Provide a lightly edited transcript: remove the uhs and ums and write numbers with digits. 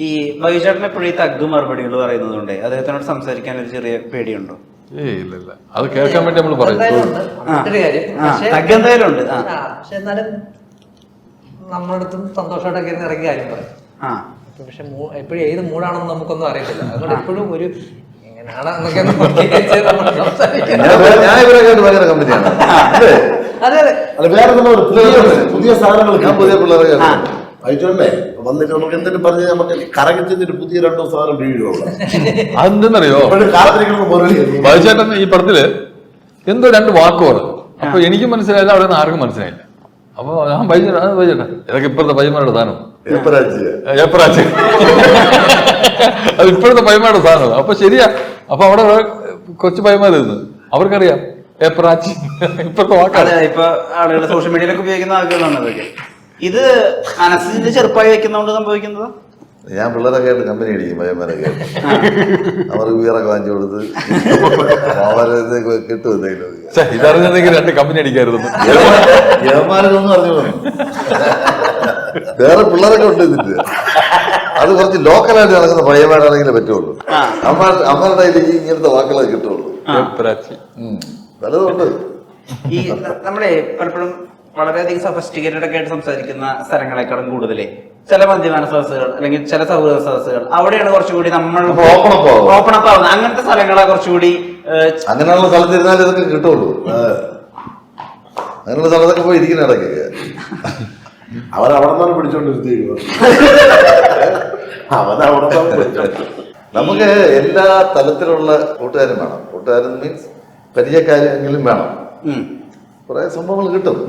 ഈ ബൈചേട്ടൻ എപ്പോഴും ഈ തഗ് മറുപടികൾ പറയുന്നതുകൊണ്ട് അദ്ദേഹത്തിനോട് സംസാരിക്കാൻ ഒരു ചെറിയ പേടിയുണ്ടോ? ഇല്ല അത് കേൾക്കാൻ വേണ്ടി നമ്മൾ പറയും. തഗ് എന്തായാലും ഉണ്ട്. പക്ഷെ എന്നാലും നമ്മളടുത്തും സന്തോഷമായിട്ടൊക്കെ ഇറങ്ങിയ കാര്യം പറയും. പക്ഷെ എപ്പോഴും ഏത് മൂടാണെന്ന് നമുക്കൊന്നും അറിയത്തില്ല. അതുകൊണ്ട് എപ്പോഴും ഒരു എങ്ങനെയാണ് എന്നൊക്കെ പുതിയ സാധനങ്ങൾ പുതിയ പിള്ളേരെ അയച്ചോണ്ടേ വന്നിട്ട് നമുക്ക് എന്തെങ്കിലും പറഞ്ഞ് നമുക്ക് കറങ്ങിച്ചെന്നിട്ട് പുതിയ 2 സാധനം വീഴുള്ളൂ. അതെന്തെന്നറിയോ, ബൈചേട്ടൻ ഈ പടത്തില് എന്തോ 2 വാക്ക് പറഞ്ഞു. അപ്പൊ എനിക്കും മനസ്സിലായില്ല, അവിടെ നിന്ന് ആർക്കും മനസ്സിലായില്ല. അപ്പൊ ഞാൻ ബൈചേട്ടാ ഇതൊക്കെ ഇപ്പോഴത്തെ പയ്യന്മാരുടെ സാധനം, ഏപ്പറാച്ചി അത് ഇപ്പോഴത്തെ പയ്യന്മാരുടെ സാധനം. അപ്പൊ ശരിയാ. അപ്പൊ അവിടെ കൊച്ചു പയ്യന്മാർ നിന്ന് അവർക്കറിയാം ഏപ്പറാച്ചി ഇപ്പോഴത്തെ വാക്കാണ്. ഇപ്പൊ ആളുകൾ സോഷ്യൽ മീഡിയയിലൊക്കെ ഉപയോഗിക്കുന്ന ആളുകളാണ് അതൊക്കെ. ഇത് അനസിന്റെ ചെറുപ്പമായി വെക്കുന്നതുകൊണ്ട് സംഭവിക്കുന്നത്. ഞാൻ പിള്ളേരൊക്കെ ആയിട്ട് കമ്പനി അടിക്കും, പയ്യന്മാരൊക്കെ ആയിട്ട് അവർക്ക് വീറൊക്കെ വാങ്ങിച്ചു കൊടുത്ത് അവരെ കിട്ടും എന്തെങ്കിലും. ഇതറിഞ്ഞെങ്കിൽ 2 കമ്പനി അടിക്കായിരുന്നു. യവന്മാരൊന്നും അറിഞ്ഞു വേറെ പിള്ളേരൊക്കെ ഉണ്ട് ഇതിട്ട്. അത് കുറച്ച് ലോക്കലായിട്ട് നടക്കുന്ന പയ്യന്മാരാണെങ്കിലേ പറ്റുള്ളൂ. അമ്മയുടെ കയ്യിലേക്ക് ഇങ്ങനത്തെ വാക്കുകളൊക്കെ കിട്ടുള്ളൂ. പലതുണ്ട്. ഈ നമ്മളെ പലപ്പോഴും വളരെയധികം സഫിസ്റ്റിക്കേറ്റഡ് ഒക്കെ ആയിട്ട് സംസാരിക്കുന്ന സ്ഥലങ്ങളെക്കാളും കൂടുതലേ ചില മദ്യപാന സദസ്സുകൾ അല്ലെങ്കിൽ ചില സൗഹൃദ സദസ്സുകൾ അവിടെയാണ് കുറച്ചുകൂടി നമ്മൾ ഓപ്പൺ അപ്പ് ആവുന്നത്. അങ്ങനത്തെ സ്ഥലങ്ങളെ കുറച്ചുകൂടി അങ്ങനെയുള്ള സ്ഥലത്തിരുന്നാലും ഇതൊക്കെ കിട്ടുള്ളൂ. അങ്ങനെയുള്ള സ്ഥലത്തൊക്കെ പോയി ഇരിക്കുന്ന ഇടയ്ക്കൊക്കെ അവരവിടെ പിടിച്ചോണ്ടിരുത്തിയിരിക്കുന്നു. നമുക്ക് എല്ലാ തലത്തിലുള്ള കൂട്ടുകാരും വേണം. കൂട്ടുകാരൻ മീൻസ് പരിചയക്കാരെങ്കിലും വേണം. കുറെ സംഭവങ്ങൾ കിട്ടും.